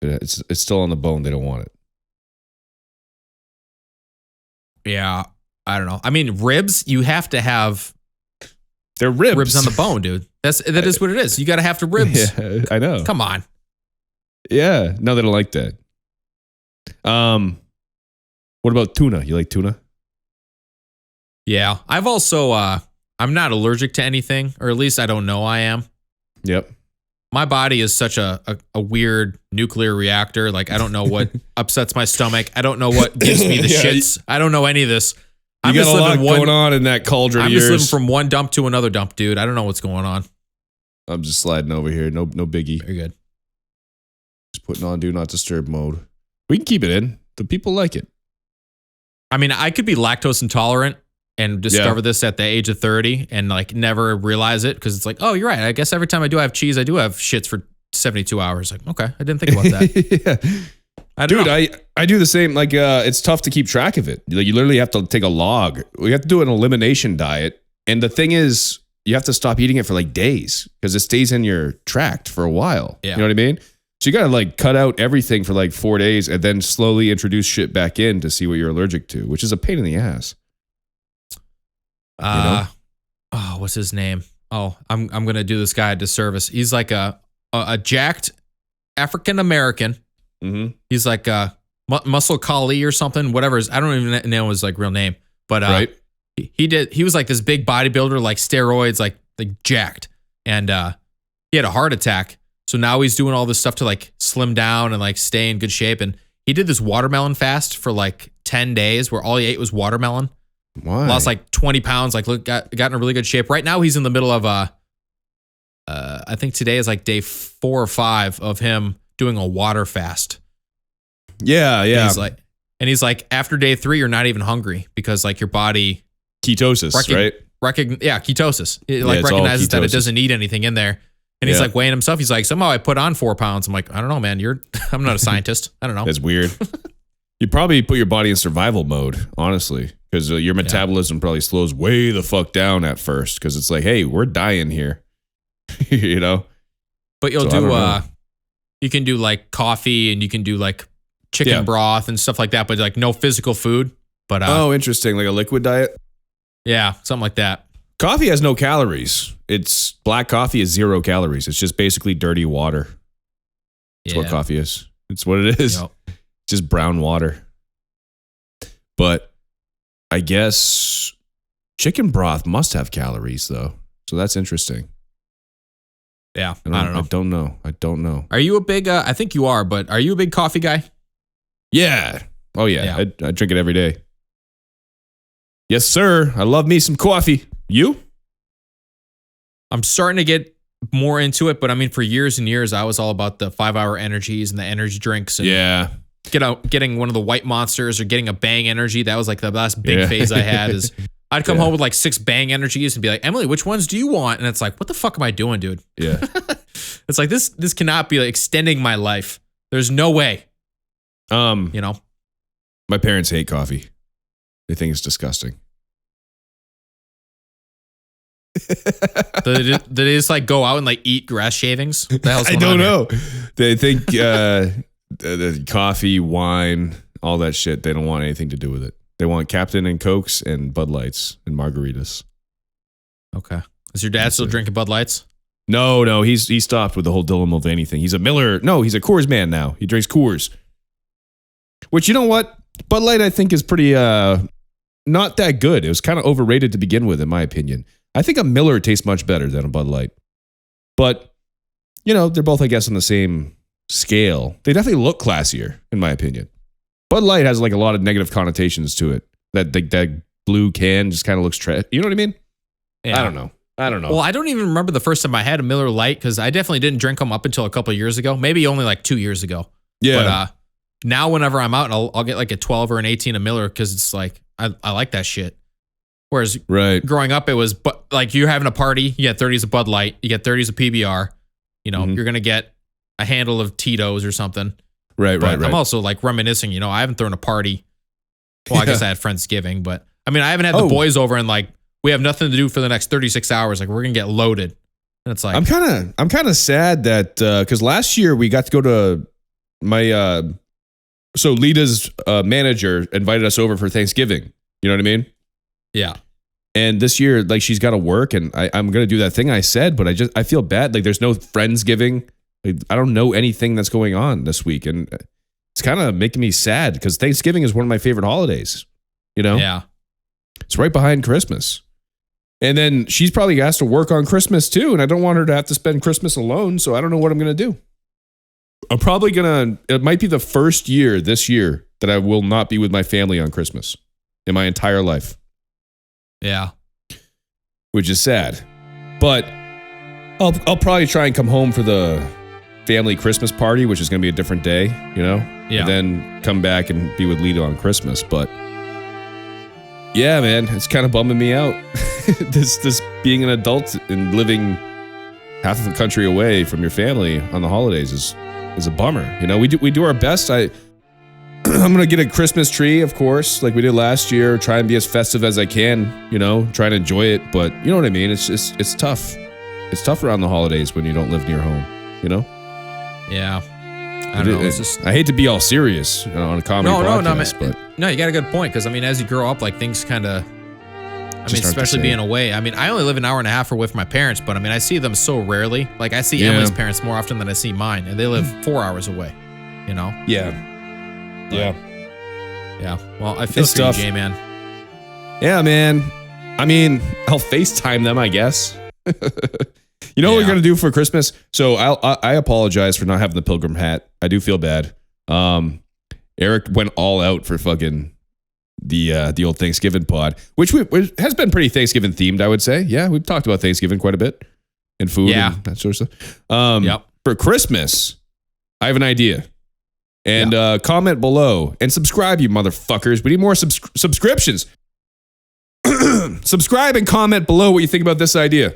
It's still on the bone. They don't want it.
Yeah, I don't know. I mean, ribs, you have to have...
They're ribs.
Ribs on the bone, dude. That is what it is. You got to have the ribs.
Yeah, I know.
Come on.
Yeah, no, they don't like that. What about tuna? You like tuna?
Yeah, I've also... I'm not allergic to anything, or at least I don't know I am.
Yep.
My body is such a weird nuclear reactor. Like, I don't know what upsets my stomach. I don't know what gives me the shits. I don't know any of this.
You got a lot going on in that cauldron of yours.
I'm just living from one dump to another dump, dude. I don't know what's going on.
I'm just sliding over here. No biggie.
Very good.
Just putting on Do Not Disturb mode. We can keep it in. The people like it.
I mean, I could be lactose intolerant and discover this at the age of 30 and like never realize it because it's like, oh, you're right. I guess every time I do have cheese, I do have shits for 72 hours. Like, okay, I didn't think about that.
Yeah. I do the same. Like, it's tough to keep track of it. Like, you literally have to take a log. We have to do an elimination diet. And the thing is, you have to stop eating it for like days because it stays in your tract for a while.
Yeah.
You know what I mean? So you got to like cut out everything for like 4 days and then slowly introduce shit back in to see what you're allergic to, which is a pain in the ass.
Oh, what's his name? Oh, I'm going to do this guy a disservice. He's like a jacked African American.
Mm-hmm.
He's like a Muscle Kali or something, whatever. I don't even know his like real name, but
right.
He was like this big bodybuilder, like steroids, like jacked, and he had a heart attack. So now he's doing all this stuff to like slim down and like stay in good shape. And he did this watermelon fast for like 10 days where all he ate was watermelon.
Why?
Lost like 20 pounds, like got in a really good shape. Right now he's in the middle of I think today is like day 4 or 5 of him doing a water fast.
Yeah.
And he's like after day 3, you're not even hungry because like your body
ketosis, right?
Ketosis. It like recognizes that it doesn't need anything in there. And he's like weighing himself. He's like, somehow I put on 4 pounds. I'm like, I don't know, man. I'm not a scientist. I don't know.
That's weird. You probably put your body in survival mode, honestly, because your metabolism probably slows way the fuck down at first because it's like, hey, we're dying here, you know?
But you'll you can do like coffee and you can do like chicken broth and stuff like that, but like no physical food. But
interesting. Like a liquid diet?
Yeah, something like that.
Coffee has no calories. Black coffee is 0 calories. It's just basically dirty water. That's what coffee is. It's what it is. Yep. Just brown water. But I guess chicken broth must have calories though. So that's interesting.
Yeah, I don't know.
I don't know.
Are you a big, I think you are, but are you a big coffee guy?
Yeah. Oh yeah. I drink it every day. Yes, sir. I love me some coffee. You?
I'm starting to get more into it, but I mean, for years and years, I was all about the 5-hour energies and the energy drinks. And getting one of the white monsters or getting a Bang Energy. That was like the last big phase I had. Is I'd come home with like 6 Bang Energies and be like, Emily, which ones do you want? And it's like, what the fuck am I doing, dude?
Yeah.
It's like this cannot be like extending my life. There's no way. You know,
my parents hate coffee. They think it's disgusting.
Did they just like go out and like eat grass shavings?
I don't know. They think the coffee, wine, all that shit, they don't want anything to do with it. They want Captain and Cokes and Bud Lights and margaritas.
Okay. Is your dad still drinking Bud Lights?
No. He stopped with the whole Dylan Mulvaney thing. He's a Miller. No, he's a Coors man now. He drinks Coors. Which, you know what? Bud Light, I think, is pretty not that good. It was kind of overrated to begin with, in my opinion. I think a Miller tastes much better than a Bud Light. But, you know, they're both, I guess, on the same scale. They definitely look classier, in my opinion. Bud Light has like a lot of negative connotations to it. That blue can just kind of looks you know what I mean?
Yeah.
I don't know.
Well, I don't even remember the first time I had a Miller Lite because I definitely didn't drink them up until a couple of years ago. Maybe only like 2 years ago.
Yeah.
But now whenever I'm out, I'll get like a 12 or an 18 of Miller because it's like, I like that shit. Whereas growing up, it was like you're having a party, you get 30s of Bud Light, you get 30s of PBR, you know, you're going to get a handle of Tito's or something. Right. I'm also like reminiscing, you know, I haven't thrown a party. Well, I guess I had Friendsgiving, but I mean, I haven't had the boys over and like, we have nothing to do for the next 36 hours. Like we're going to get loaded. And it's like, I'm
kind of sad that, cause last year we got to go to my, so Lita's manager invited us over for Thanksgiving. You know what I mean?
Yeah.
And this year, like she's got to work and I'm going to do that thing I said, but I feel bad. Like there's no Friendsgiving. Like, I don't know anything that's going on this week. And it's kind of making me sad because Thanksgiving is one of my favorite holidays, you know?
Yeah.
It's right behind Christmas. And then she's probably has to work on Christmas too. And I don't want her to have to spend Christmas alone. So I don't know what I'm going to do. I'm probably it might be the first year this year that I will not be with my family on Christmas in my entire life.
Yeah.
Which is sad. But I'll probably try and come home for the family Christmas party, which is going to be a different day, you know? And then come back and be with Lita on Christmas. But yeah, man, it's kind of bumming me out. this being an adult and living half of the country away from your family on the holidays is a bummer. You know, we do our best. I'm gonna get a Christmas tree, of course, like we did last year. Try and be as festive as I can. You know, try and enjoy it. But you know what I mean. It's tough. It's tough around the holidays when you don't live near home. You know.
Yeah. I don't know.
I hate to be all serious on a comedy podcast, but
no, you got a good point because I mean, as you grow up, like things kind of. I mean, especially being away. I mean, I only live an hour and a half away from my parents, but I mean, I see them so rarely. Like I see Emily's parents more often than I see mine, and they live 4 hours away. You know.
Yeah.
Well, I feel for you, J-Man.
Yeah, man. I mean, I'll FaceTime them, I guess. You know what we're gonna do for Christmas? So I apologize for not having the pilgrim hat. I do feel bad. Eric went all out for fucking the old Thanksgiving pod, which has been pretty Thanksgiving themed, I would say. Yeah, we've talked about Thanksgiving quite a bit and food and that sort of stuff. For Christmas, I have an idea. And comment below and subscribe, you motherfuckers. We need more subscriptions. Subscribe and comment below what you think about this idea.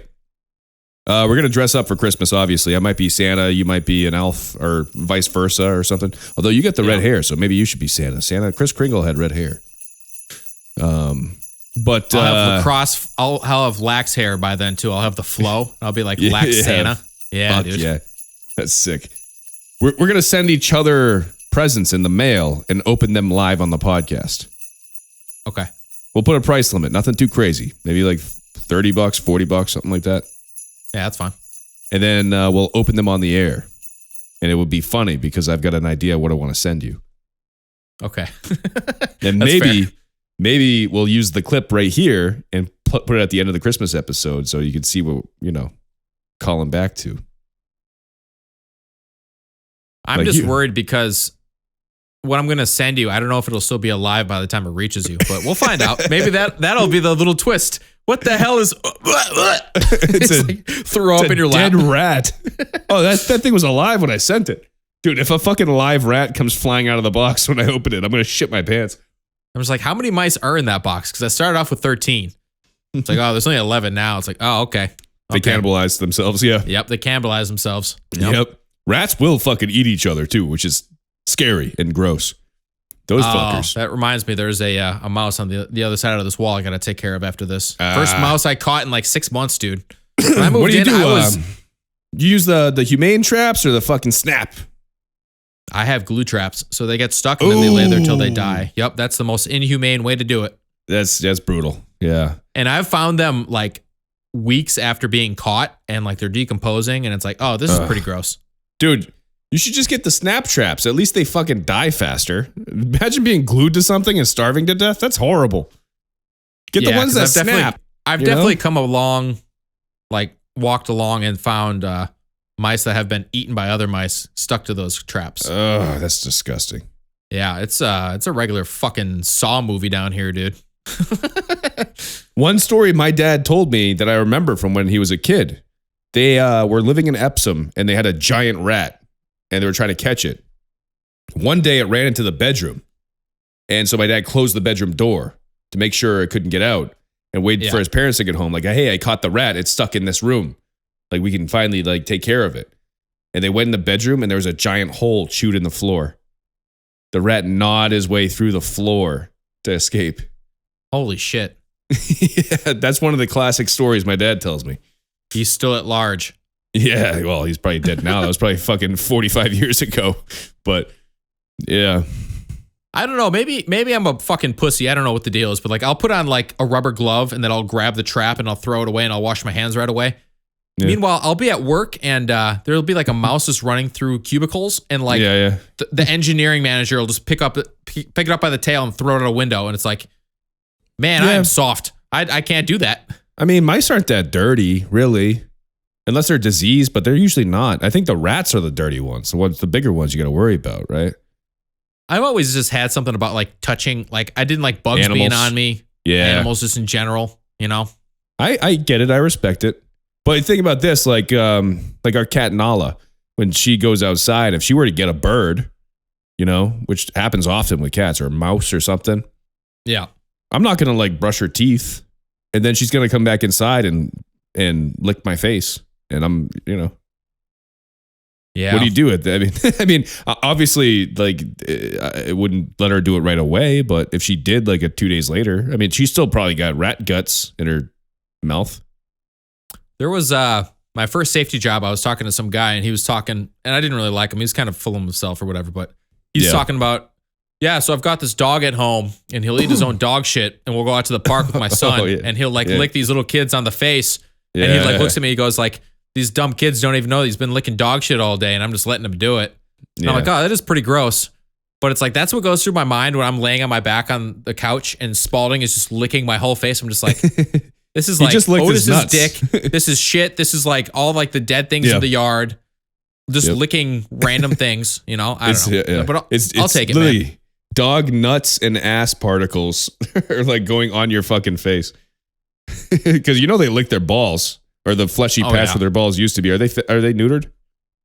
We're going to dress up for Christmas, obviously. I might be Santa, you might be an elf, or vice versa or something. Although you get the red hair, so maybe you should be Santa. Kris Kringle had red hair. But
I'll have lacrosse. I'll have lax hair by then too. I'll have the flow. I'll be like lax Santa. Yeah, dude.
Yeah, that's sick. We're going to send each other presents in the mail and open them live on the podcast.
Okay.
We'll put a price limit. Nothing too crazy. Maybe like $30, $40, something like that.
Yeah, that's fine.
And then we'll open them on the air. And it would be funny because I've got an idea what I want to send you.
Okay.
And maybe we'll use the clip right here and put it at the end of the Christmas episode so you can see what, calling back to.
I'm just worried because what I'm going to send you, I don't know if it'll still be alive by the time it reaches you, but we'll find out. Maybe that'll be the little twist. What the hell is it's like throw up in your lap.
Dead rat. Oh, that thing was alive when I sent it. Dude, if a fucking live rat comes flying out of the box when I open it, I'm going to shit my pants.
I was like, how many mice are in that box? Because I started off with 13. It's like, oh, there's only 11 now. It's like, oh, okay.
They cannibalized themselves, yeah.
Yep, they cannibalized themselves.
Yep. Rats will fucking eat each other too, which is scary and gross. Those fuckers.
That reminds me, there's a mouse on the other side of this wall I got to take care of after this. First mouse I caught in like 6 months, dude. When I moved
what do you do? You use the humane traps or the fucking snap?
I have glue traps, so they get stuck and then they lay there till they die. Yep, that's the most inhumane way to do it.
That's brutal. Yeah.
And I've found them like weeks after being caught and like they're decomposing and it's like, oh, this is pretty gross.
Dude, you should just get the snap traps. At least they fucking die faster. Imagine being glued to something and starving to death. That's horrible. Get the ones that snap.
I've definitely come along, like walked along and found mice that have been eaten by other mice stuck to those traps.
Oh, that's disgusting.
Yeah, it's a regular fucking Saw movie down here, dude.
One story my dad told me that I remember from when he was a kid. They were living in Epsom and they had a giant rat and they were trying to catch it. One day it ran into the bedroom. And so my dad closed the bedroom door to make sure it couldn't get out and waited for his parents to get home. Like, hey, I caught the rat. It's stuck in this room. Like, we can finally like take care of it. And they went in the bedroom and there was a giant hole chewed in the floor. The rat gnawed his way through the floor to escape.
Holy shit.
Yeah, that's one of the classic stories my dad tells me.
He's still at large.
Yeah, well, he's probably dead now. That was probably fucking 45 years ago. But yeah.
I don't know. Maybe I'm a fucking pussy. I don't know what the deal is, but like I'll put on like a rubber glove and then I'll grab the trap and I'll throw it away and I'll wash my hands right away. Yeah. Meanwhile, I'll be at work and there'll be like a mouse just running through cubicles and like the engineering manager will just pick it up by the tail and throw it out a window and it's like, man, I am soft. I can't do that.
I mean, mice aren't that dirty, really. Unless they're diseased, but they're usually not. I think the rats are the dirty ones. The bigger ones you got to worry about, right?
I've always just had something about like touching, like I didn't like bugs being on me.
Yeah.
Animals just in general, you know?
I get it. I respect it. But think about this, like our cat Nala, when she goes outside, if she were to get a bird, you know, which happens often with cats, or a mouse or something.
Yeah.
I'm not going to like brush her teeth, and then she's going to come back inside and lick my face. And I'm, you know,
Yeah.
what do you do with that? I mean, obviously, like, it wouldn't let her do it right away, but if she did, like, 2 days later, I mean, she still probably got rat guts in her mouth.
There was my first safety job. I was talking to some guy, and he was talking, and I didn't really like him. He was kind of full of himself or whatever, but he's talking about, so I've got this dog at home, and he'll eat his own dog shit, and we'll go out to the park with my son, and he'll like lick these little kids on the face, and he like looks at me, he goes like, these dumb kids don't even know he's been licking dog shit all day, and I'm just letting him do it. And I'm like, oh, that is pretty gross. But it's like, that's what goes through my mind when I'm laying on my back on the couch and Spalding is just licking my whole face. I'm just like, this is like Otis's dick. This is shit. This is like all like the dead things in the yard. Just licking random things, you know? I don't know. But I'll take it, man.
Dog nuts and ass particles are like going on your fucking face. Because you know they lick their balls. Or the fleshy patch where their balls used to be. Are they neutered?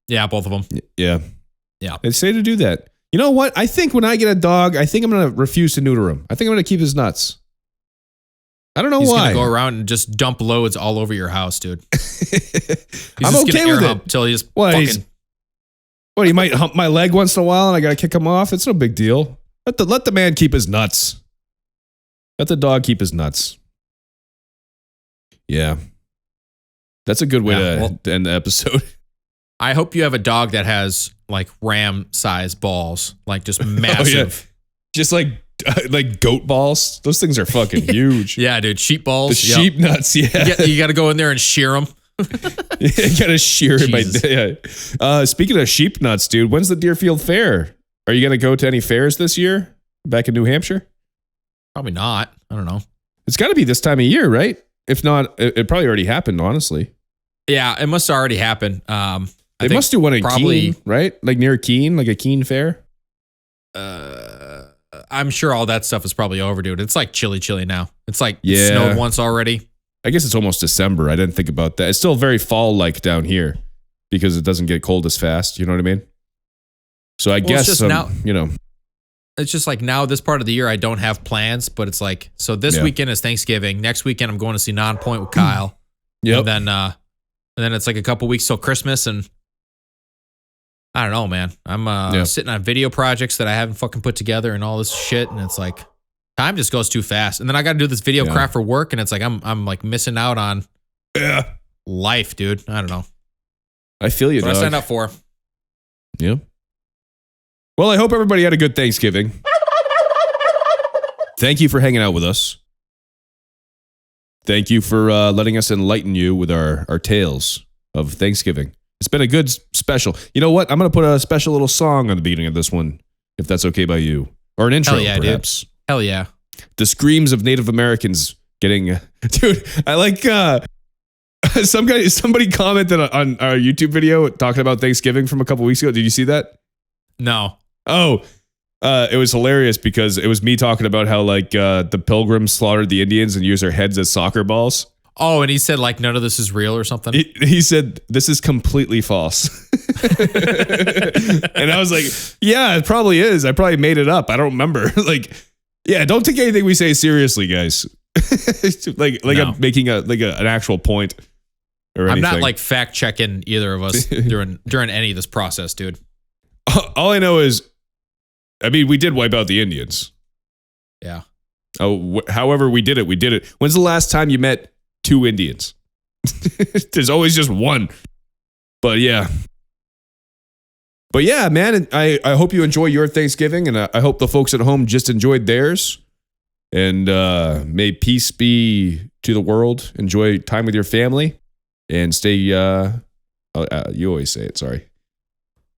Yeah, both of them.
Yeah.
Yeah.
They say to do that. You know what? I think when I get a dog, I think I'm going to refuse to neuter him. I think I'm going to keep his nuts. I don't know why.
He's going to go around and just dump loads all over your house, dude.
I'm okay with it.
Until he just fucking...
He might hump my leg once in a while and I got to kick him off. It's no big deal. Let the man keep his nuts. Let the dog keep his nuts. Yeah. That's a good way to end the episode.
I hope you have a dog that has like ram-sized balls, like just massive.
Just like goat balls. Those things are fucking huge.
Yeah, dude. Sheep balls.
The sheep nuts,
You got to go in there and shear them.
You got to shear it. Speaking of sheep nuts, dude, when's the Deerfield Fair? Are you going to go to any fairs this year back in New Hampshire?
Probably not. I don't know.
It's got to be this time of year, right? If not, it probably already happened, honestly.
Yeah, it must have already happened.
They must do one in Keene, right? Like near Keene, like a Keene fair?
I'm sure all that stuff is probably over, dude. It's like chilly now. It's like it snowed once already.
I guess it's almost December. I didn't think about that. It's still very fall-like down here because it doesn't get cold as fast. You know what I mean? So I guess, you know.
It's just like now this part of the year I don't have plans, but it's like, so this weekend is Thanksgiving. Next weekend I'm going to see Non-Point with Kyle.
Yep.
And then it's like a couple weeks till Christmas, and I don't know, man. I'm sitting on video projects that I haven't fucking put together and all this shit, and it's like time just goes too fast. And then I got to do this video craft for work, and it's like I'm like missing out on life, dude. I don't know.
I feel you, dog.
What I signed up for.
Yeah. Well, I hope everybody had a good Thanksgiving. Thank you for hanging out with us. Thank you for letting us enlighten you with our tales of Thanksgiving. It's been a good special. You know what? I'm going to put a special little song on the beginning of this one, if that's okay by you. Or an intro, perhaps.
Dude. Hell yeah.
The screams of Native Americans getting... Dude, I like... Somebody commented on our YouTube video talking about Thanksgiving from a couple weeks ago. Did you see that?
No.
Oh, it was hilarious because it was me talking about how like the Pilgrims slaughtered the Indians and used their heads as soccer balls.
Oh, and he said like none of this is real or something.
He said this is completely false. And I was like, yeah, it probably is. I probably made it up. I don't remember. Like, yeah, don't take anything we say seriously, guys. I'm making an actual point or anything.
I'm not like fact checking either of us during any of this process, dude.
All I know is, I mean, we did wipe out the Indians.
Yeah.
Oh, however we did it. When's the last time you met 2 Indians? There's always just one. But yeah, man, I hope you enjoy your Thanksgiving, and I hope the folks at home just enjoyed theirs. And may peace be to the world. Enjoy time with your family, and stay. You always say it. Sorry.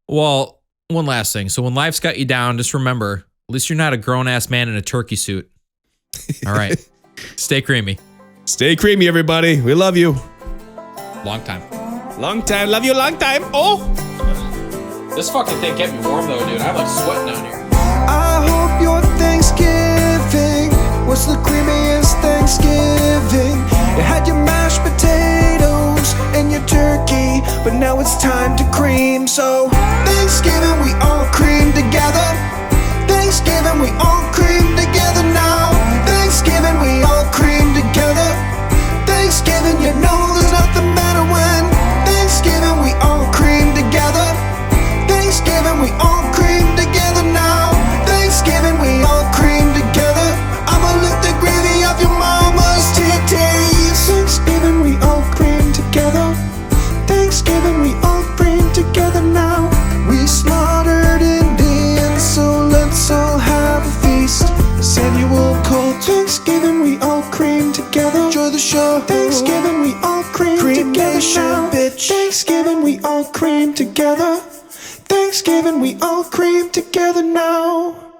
Well, one last thing. So when life's got you down, just remember, at least you're not a grown-ass man in a turkey suit. All right. Stay creamy.
Stay creamy, everybody. We love you.
Long time.
Long time. Love you long time. Oh.
This fucking thing kept me warm, though, dude. I'm like sweating down here.
I hope your Thanksgiving was the creamiest Thanksgiving. You had your mashed potatoes and your turkey, but now it's time to cream. So Thanksgiving, we all cream together. together. Thanksgiving, we all cream together now. Thanksgiving, we all cream together. Thanksgiving, you know there's nothing better when Thanksgiving, we all cream together. Thanksgiving, we all cream together now. Thanksgiving, we all cream together. I'ma lick the gravy off your mama's titties. Thanksgiving, we all cream together. Thanksgiving, we all cream together now. We slaughtered Indians, so let's all have a feast. Samuel called Thanksgiving, we all cream together. Enjoy the show. Thanksgiving, we all cream together now. Bitch. Thanksgiving, we all cream together. Thanksgiving, we all cream together now.